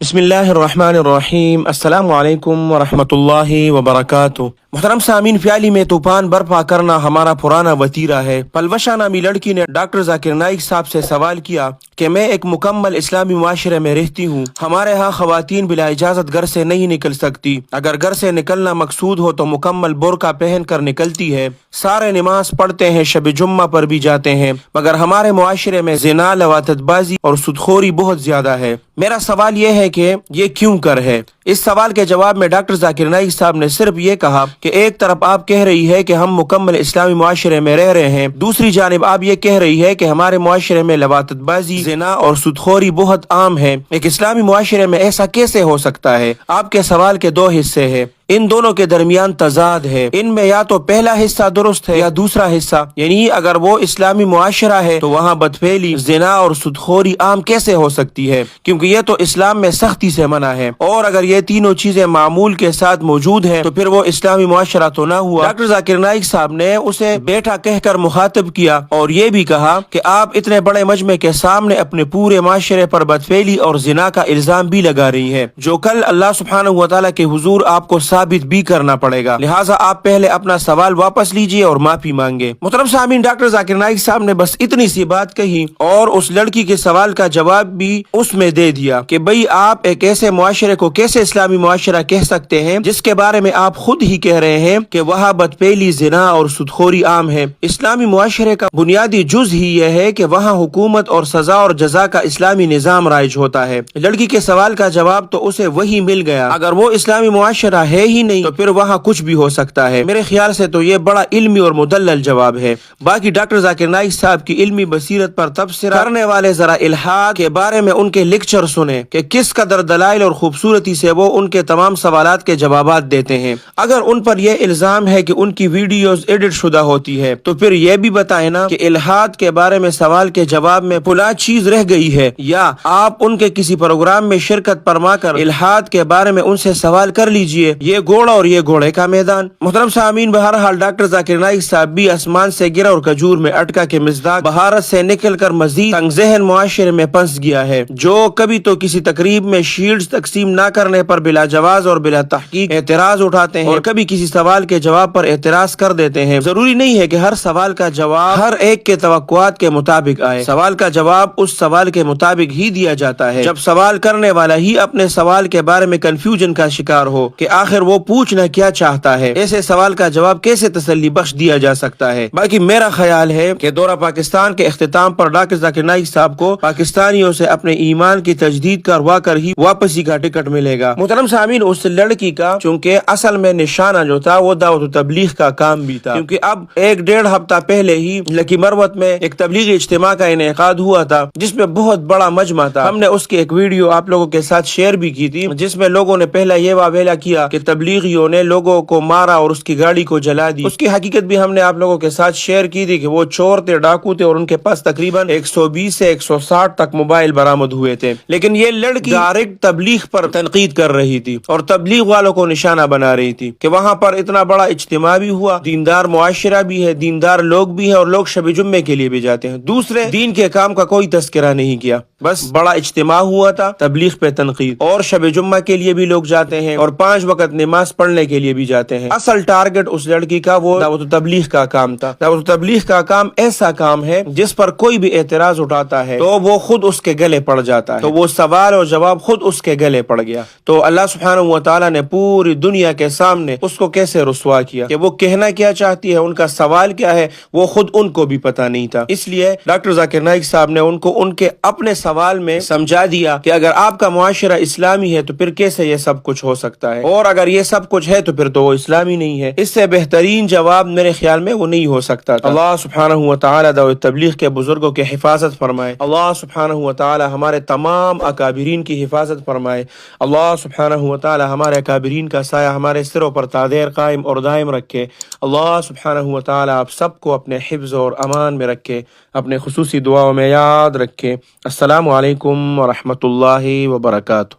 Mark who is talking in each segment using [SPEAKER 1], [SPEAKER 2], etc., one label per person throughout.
[SPEAKER 1] بسم اللہ الرحمن الرحیم، السلام علیکم ورحمۃ اللہ وبرکاتہ۔ محترم سامعین، پیالی میں طوفان برپا کرنا ہمارا پرانا وتیرہ ہے۔ پلوشا نامی لڑکی نے ڈاکٹر ذاکر نائک صاحب سے سوال کیا کہ میں ایک مکمل اسلامی معاشرے میں رہتی ہوں، ہمارے ہاں خواتین بلا اجازت گھر سے نہیں نکل سکتی، اگر گھر سے نکلنا مقصود ہو تو مکمل برقع پہن کر نکلتی ہے، سارے نماز پڑھتے ہیں، شب جمعہ پر بھی جاتے ہیں، مگر ہمارے معاشرے میں زنا، لواطت بازی اور سودخوری بہت زیادہ ہے۔ میرا سوال یہ ہے کہ یہ کیوں کر ہے؟ اس سوال کے جواب میں ڈاکٹر ذاکر نائک صاحب نے صرف یہ کہا کہ ایک طرف آپ کہہ رہی ہے کہ ہم مکمل اسلامی معاشرے میں رہ رہے ہیں، دوسری جانب آپ یہ کہہ رہی ہے کہ ہمارے معاشرے میں لواطت بازی، زنا اور سودخوری بہت عام ہے۔ ایک اسلامی معاشرے میں ایسا کیسے ہو سکتا ہے؟ آپ کے سوال کے دو حصے ہیں، ان دونوں کے درمیان تضاد ہے، ان میں یا تو پہلا حصہ درست ہے یا دوسرا حصہ، یعنی اگر وہ اسلامی معاشرہ ہے تو وہاں بدفعلی، زنا اور سودخوری عام کیسے ہو سکتی ہے؟ کیونکہ یہ تو اسلام میں سختی سے منع ہے، اور اگر یہ تینوں چیزیں معمول کے ساتھ موجود ہیں تو پھر وہ اسلامی معاشرہ تو نہ ہوا۔ ڈاکٹر ذاکر نائک صاحب نے اسے بیٹا کہہ کر مخاطب کیا اور یہ بھی کہا کہ آپ اتنے بڑے مجمع کے سامنے اپنے پورے معاشرے پر بدفعلی اور زنا کا الزام بھی لگا رہی ہے، جو کل اللہ سبحانہ و تعالیٰ کے حضور آپ کو ثابت بھی کرنا پڑے گا، لہٰذا آپ پہلے اپنا سوال واپس لیجئے اور معافی مانگے۔ محترم سامعین، ڈاکٹر ذاکر نائک صاحب نے بس اتنی سی بات کہی اور اس لڑکی کے سوال کا جواب بھی اس میں دے دیا کہ بھئی آپ ایک ایسے معاشرے کو کیسے اسلامی معاشرہ کہہ سکتے ہیں جس کے بارے میں آپ خود ہی کہہ رہے ہیں کہ وہاں بدپیلی، زنا اور سودخوری عام ہے۔ اسلامی معاشرے کا بنیادی جز ہی یہ ہے کہ وہاں حکومت اور سزا اور جزا کا اسلامی نظام رائج ہوتا ہے۔ لڑکی کے سوال کا جواب تو اسے وہی مل گیا، اگر وہ اسلامی معاشرہ ہے ہی نہیں تو پھر وہاں کچھ بھی ہو سکتا ہے۔ میرے خیال سے تو یہ بڑا علمی اور مدلل جواب ہے۔ باقی ڈاکٹر ذاکر نائک صاحب کی علمی بصیرت پر تبصرہ کرنے والے ذرا الحاد کے بارے میں ان کے لیکچر سنیں کہ کس قدر دلائل اور خوبصورتی سے وہ ان کے تمام سوالات کے جوابات دیتے ہیں۔ اگر ان پر یہ الزام ہے کہ ان کی ویڈیوز ایڈٹ شدہ ہوتی ہے تو پھر یہ بھی بتائیں نا کہ الحاد کے بارے میں سوال کے جواب میں فلاں چیز رہ گئی ہے، یا آپ ان کے کسی پروگرام میں شرکت فرما کر الحاد کے بارے میں ان سے سوال کر لیجئے۔ یہ گھوڑا اور یہ گھوڑے کا میدان۔ محترم سامعین، بہرحال ڈاکٹر ذاکر نائک صاحب بھی آسمان سے گرا اور کھجور میں اٹکا کے مزداق بہارت سے نکل کر مزید تنگ ذہن معاشرے میں پھنس گیا ہے، جو کبھی تو کسی تقریب میں شیلڈز تقسیم نہ کرنے پر بلا جواز اور بلا تحقیق اعتراض اٹھاتے ہیں، اور کبھی کسی سوال کے جواب پر اعتراض کر دیتے ہیں۔ ضروری نہیں ہے کہ ہر سوال کا جواب ہر ایک کے توقعات کے مطابق آئے، سوال کا جواب اس سوال کے مطابق ہی دیا جاتا ہے۔ جب سوال کرنے والا ہی اپنے سوال کے بارے میں کنفیوژن کا شکار ہو کہ آخر وہ پوچھنا کیا چاہتا ہے، ایسے سوال کا جواب کیسے تسلی بخش دیا جا سکتا ہے؟ باقی میرا خیال ہے کہ دورہ پاکستان کے اختتام پر ڈاکٹر ذاکر نائک صاحب کو پاکستانیوں سے اپنے ایمان کی تجدید کروا کر ہی واپسی کا ٹکٹ ملے گا۔ محترم سامعین، اس لڑکی کا چونکہ اصل میں نشانہ جو تھا وہ دعوت و تبلیغ کا کام بھی تھا، کیونکہ اب 1.5 ہفتہ پہلے ہی لکی مروت میں ایک تبلیغی اجتماع کا انعقاد ہوا تھا جس میں بہت بڑا مجمع تھا۔ ہم نے اس کی ایک ویڈیو آپ لوگوں کے ساتھ شیئر بھی کی تھی، جس میں لوگوں نے پہلا یہ واویلا کیا کہ تبلیغیوں نے لوگوں کو مارا اور اس کی گاڑی کو جلا دی۔ اس کی حقیقت بھی ہم نے آپ لوگوں کے ساتھ شیئر کی تھی کہ وہ چور تھے، ڈاکو تھے، اور ان کے پاس تقریباً 120 سے 160 تک موبائل برآمد ہوئے تھے، لیکن یہ لڑکی ڈائریکٹ تبلیغ پر تنقید کر رہی تھی اور تبلیغ والوں کو نشانہ بنا رہی تھی کہ وہاں پر اتنا بڑا اجتماع بھی ہوا، دیندار معاشرہ بھی ہے، دیندار لوگ بھی ہیں، اور لوگ شب جمعے کے لیے بھی جاتے ہیں، دوسرے دین کے کام کا کوئی تذکرہ نہیں کیا، بس بڑا اجتماع ہوا تھا، تبلیغ پہ تنقید، اور شب جمعہ کے لیے بھی لوگ جاتے ہیں اور 5 وقت نماز پڑھنے کے لیے بھی جاتے ہیں۔ اصل ٹارگٹ اس لڑکی کا وہ دعوت و تبلیغ کا کام تھا۔ دعوت و تبلیغ کا کام ایسا کام ہے جس پر کوئی بھی اعتراض اٹھاتا ہے تو وہ خود اس کے گلے پڑ جاتا ہے، تو وہ سوال اور جواب خود اس کے گلے پڑ گیا، تو اللہ سبحانہ و تعالیٰ نے پوری دنیا کے سامنے اس کو کیسے رسوا کیا کہ وہ کہنا کیا چاہتی ہے، ان کا سوال کیا ہے، وہ خود ان کو بھی پتہ نہیں تھا۔ اس لیے ڈاکٹر ذاکر نائک صاحب نے ان کو ان کے اپنے سوال میں سمجھا دیا کہ اگر آپ کا معاشرہ اسلامی ہے تو پھر کیسے یہ سب کچھ ہو سکتا ہے، اور اگر یہ سب کچھ ہے تو پھر تو وہ اسلامی نہیں ہے۔ اس سے بہترین جواب میرے خیال میں وہ نہیں ہو سکتا تھا۔ اللہ سبحانہ و تعالیٰ دعوت تبلیغ کے بزرگوں کی حفاظت فرمائے، اللہ سبحانہ و تعالیٰ ہمارے تمام اکابرین کی حفاظت فرمائے، اللہ سبحانہ و تعالیٰ ہمارے اکابرین کا سایہ ہمارے سروں پر تادیر قائم اور دائم رکھے، اللہ سبحانہ و تعالیٰ آپ سب کو اپنے حفظ اور امان میں رکھے، اپنے خصوصی دعاؤں میں یاد رکھے۔ السلام علیکم ورحمۃ اللہ وبرکاتہ۔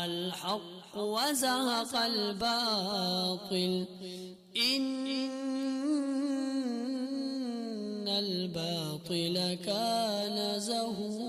[SPEAKER 2] الحق وزهق الباطل إن الباطل الباطل كان زهوقا